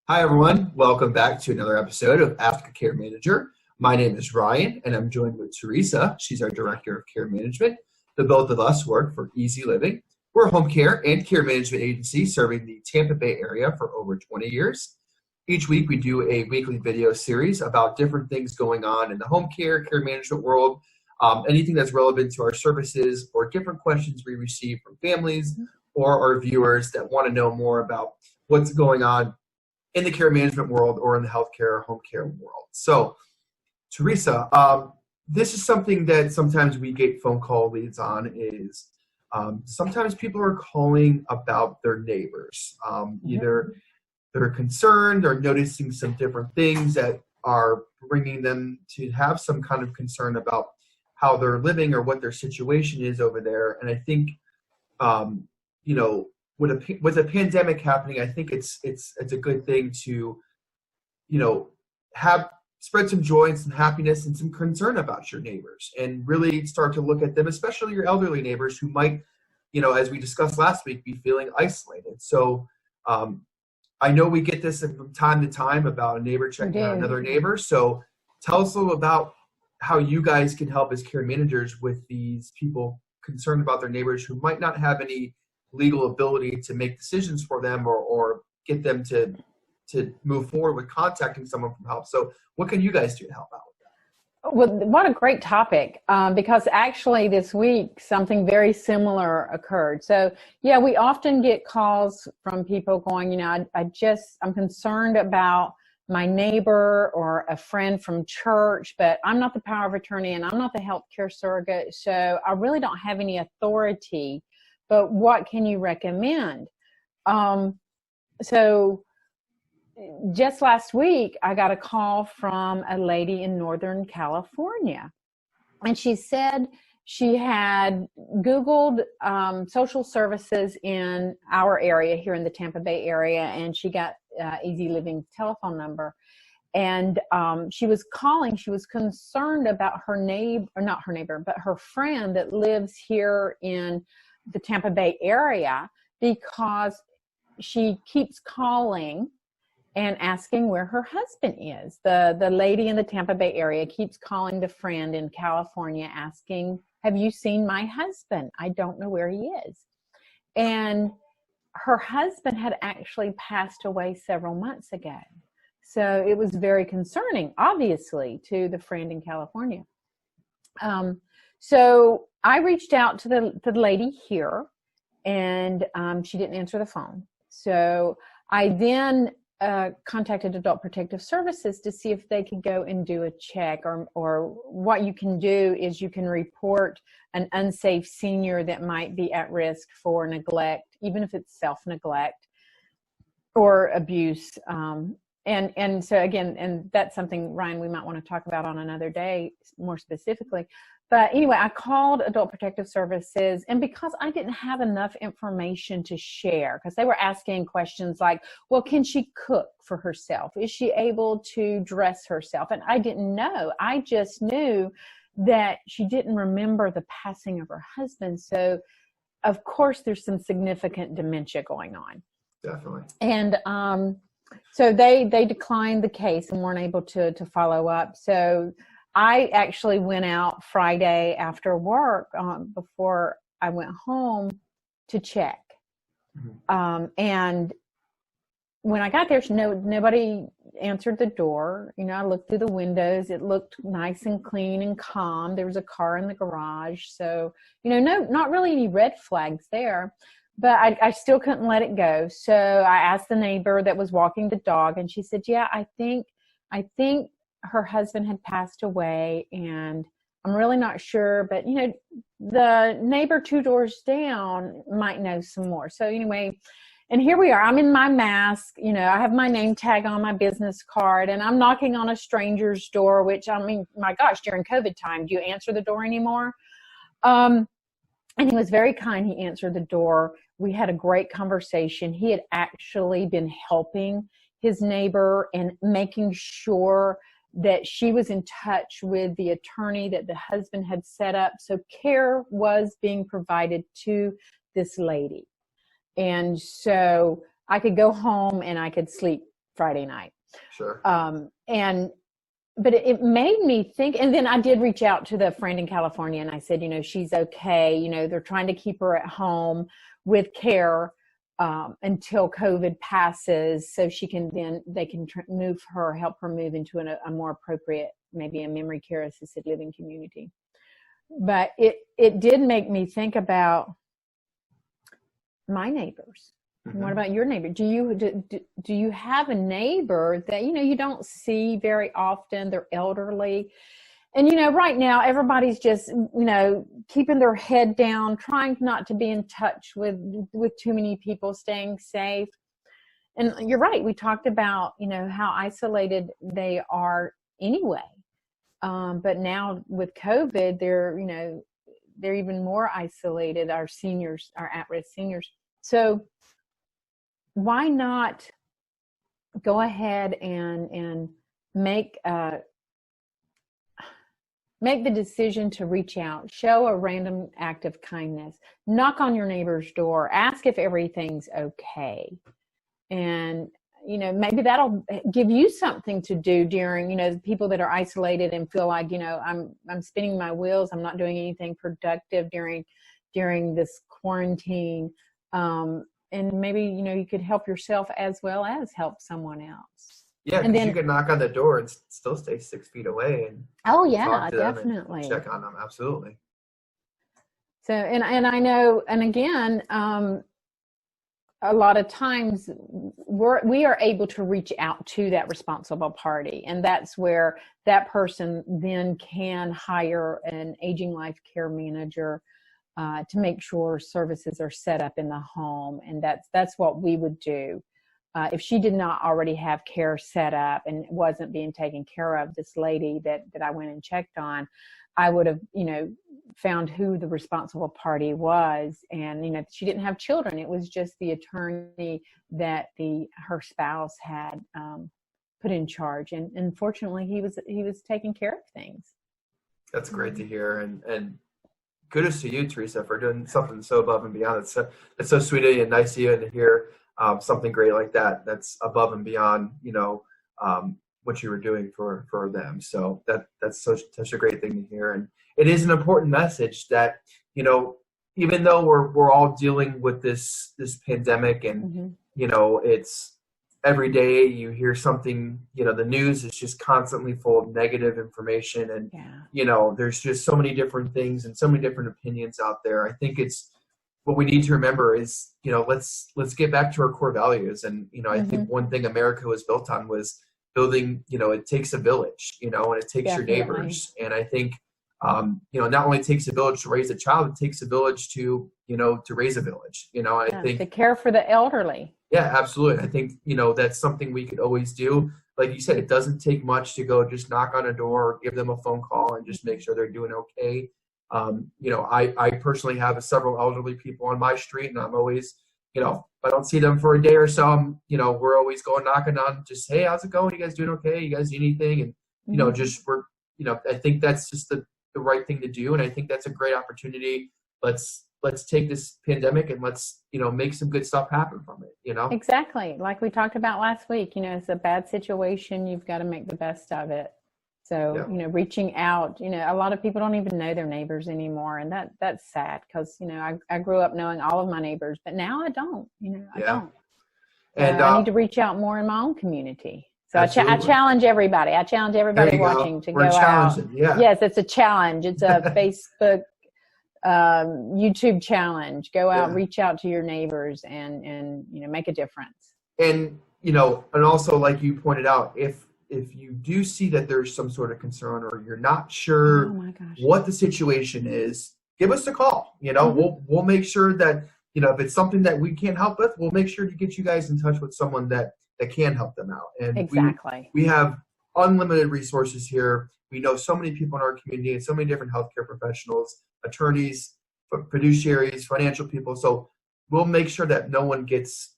Hi, everyone. Welcome back to another episode of Aftercare Manager. My name is Ryan, and I'm joined with Teresa. She's our Director of Care Management. The both of us work for EasyLiving. We're a home care and care management agency serving the Tampa Bay area for over 20 years. Each week, we do a weekly video series about different things going on in the home care management world, anything that's relevant to our services, or different questions we receive from families or our viewers that want to know more about what's going on in the care management world or in the healthcare or home care world. So, Teresa, this is something that sometimes we get phone call leads on is sometimes people are calling about their neighbors. Either they're concerned or noticing some different things that are bringing them to have some kind of concern about how they're living or what their situation is over there. And I think, with a pandemic happening, I think it's a good thing to, have spread some joy and some happiness and some concern about your neighbors and really start to look at them, especially your elderly neighbors who might, as we discussed last week, be feeling isolated. So I know we get this from time to time about a neighbor checking out another neighbor. So tell us a little about how you guys can help as care managers with these people concerned about their neighbors who might not have any legal ability to make decisions for them or get them to move forward with contacting someone for help. So what can you guys do to help out with that? Well, what a great topic, because actually this week something very similar occurred. So yeah, we often get calls from people going, I'm concerned about my neighbor or a friend from church, but I'm not the power of attorney and I'm not the healthcare surrogate. So I really don't have any authority, but what can you recommend? So just last week, I got a call from a lady in Northern California, and she said she had Googled social services in our area here in the Tampa Bay area, and she got EasyLiving's telephone number. And she was calling. She was concerned about her neighbor, or not her neighbor, but her friend that lives here in the Tampa Bay area, because she keeps calling and asking where her husband is. The lady in the Tampa Bay area keeps calling the friend in California asking, have you seen my husband? I don't know where he is. And her husband had actually passed away several months ago. So it was very concerning, obviously, to the friend in California. So I reached out to the lady here, and she didn't answer the phone. So I then contacted Adult Protective Services to see if they could go and do a check, or what you can do is you can report an unsafe senior that might be at risk for neglect, even if it's self-neglect or abuse. And so again, and that's something, Ryan, we might want to talk about on another day more specifically. But anyway, I called Adult Protective Services, and because I didn't have enough information to share, because they were asking questions like, well, can she cook for herself? Is she able to dress herself? And I didn't know. I just knew that she didn't remember the passing of her husband. So, of course, there's some significant dementia going on. Definitely. And so they declined the case and weren't able to follow up. So I actually went out Friday after work before I went home to check. And when I got there, nobody answered the door. I looked through the windows. It looked nice and clean and calm. There was a car in the garage. So, not really any red flags there. But I still couldn't let it go. So I asked the neighbor that was walking the dog, and she said, yeah, I think her husband had passed away, and I'm really not sure, but the neighbor 2 doors down might know some more. So anyway, and here we are. I'm in my mask. I have my name tag on my business card, and I'm knocking on a stranger's door, which, I mean, my gosh, during COVID time, do you answer the door anymore? And he was very kind. He answered the door. We had a great conversation. He had actually been helping his neighbor and making sure that she was in touch with the attorney that the husband had set up. So care was being provided to this lady. And so I could go home and I could sleep Friday night. Sure. But it made me think, and then I did reach out to the friend in California, and I said, she's okay. They're trying to keep her at home with care until COVID passes, so they can help her move into a more appropriate, maybe a memory care assisted living community. But it did make me think about my neighbors. Mm-hmm. What about your neighbor? Do you have a neighbor that you don't see very often? They're elderly, and right now everybody's just keeping their head down, trying not to be in touch with too many people, staying safe. And you're right. We talked about how isolated they are anyway, but now with COVID, they're even more isolated. Our seniors, our at-risk seniors. So why not go ahead and make the decision to reach out, show a random act of kindness, knock on your neighbor's door, ask if everything's okay. And, maybe that'll give you something to do during, people that are isolated and feel like, I'm spinning my wheels. I'm not doing anything productive during this quarantine. And maybe, you could help yourself as well as help someone else. Yeah, because you can knock on the door and still stay 6 feet away and talk to definitely them and check on them. Absolutely. So, and I know, and again, a lot of times we are able to reach out to that responsible party, and that's where that person then can hire an aging life care manager to make sure services are set up in the home. And that's what we would do. If she did not already have care set up and wasn't being taken care of, this lady that I went and checked on, I would have, found who the responsible party was. And, she didn't have children. It was just the attorney that her spouse had put in charge. And unfortunately, he was taking care of things. That's great to hear. And kudos to you, Teresa, for doing something so above and beyond. It's so sweet of you and nice of you to hear something great like that. That's above and beyond, what you were doing for them. So that's such a great thing to hear. And it is an important message that, even though we're all dealing with this pandemic and, it's every day you hear something, the news is just constantly full of negative information. And, there's just so many different things and so many different opinions out there. I think what we need to remember is, let's get back to our core values. And, I think one thing America was built on was building, it takes a village, and it takes your neighbors. And I think, not only takes a village to raise a child, it takes a village to raise a village, I think to care for the elderly. Yeah, absolutely. I think, that's something we could always do. Like you said, it doesn't take much to go just knock on a door or give them a phone call and just make sure they're doing okay. I personally have several elderly people on my street, and I'm always, if I don't see them for a day or so, we're always going knocking on, just, hey, how's it going? You guys doing okay? You guys need anything? And, I think that's just the right thing to do. And I think that's a great opportunity. Let's take this pandemic and let's, make some good stuff happen from it, Exactly. Like we talked about last week, it's a bad situation. You've got to make the best of it. So, reaching out, a lot of people don't even know their neighbors anymore. And that's sad because, I grew up knowing all of my neighbors, but now I don't, I don't. And I need to reach out more in my own community. So I challenge everybody. I challenge everybody watching to go out. Yeah. Yes, it's a challenge. It's a Facebook, YouTube challenge. Go out, reach out to your neighbors and make a difference. And, and also like you pointed out, if you do see that there's some sort of concern or you're not sure what the situation is, give us a call. We'll make sure that, if it's something that we can't help with, we'll make sure to get you guys in touch with someone that can help them out. And exactly. We have unlimited resources here. We know so many people in our community and so many different healthcare professionals, attorneys, fiduciaries, financial people. So we'll make sure that no one gets,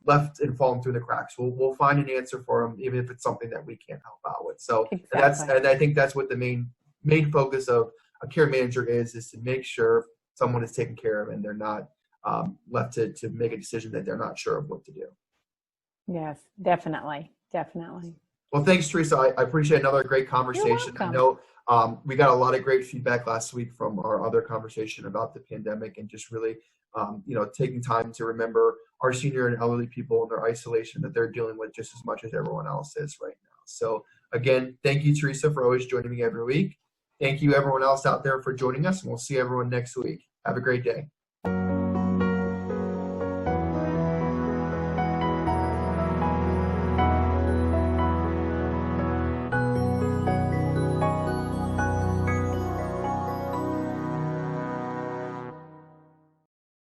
left and fallen through the cracks. We'll find an answer for them, even if it's something that we can't help out with. So and I think that's what the main focus of a care manager is to make sure someone is taken care of and they're not left to make a decision that they're not sure of what to do. Yes, definitely. Definitely. Well, thanks, Teresa. I appreciate another great You're conversation. I welcome. know we got a lot of great feedback last week from our other conversation about the pandemic and just really, taking time to remember our senior and elderly people and their isolation that they're dealing with just as much as everyone else is right now. So again, thank you, Teresa, for always joining me every week. Thank you, everyone else out there, for joining us, and we'll see everyone next week. Have a great day.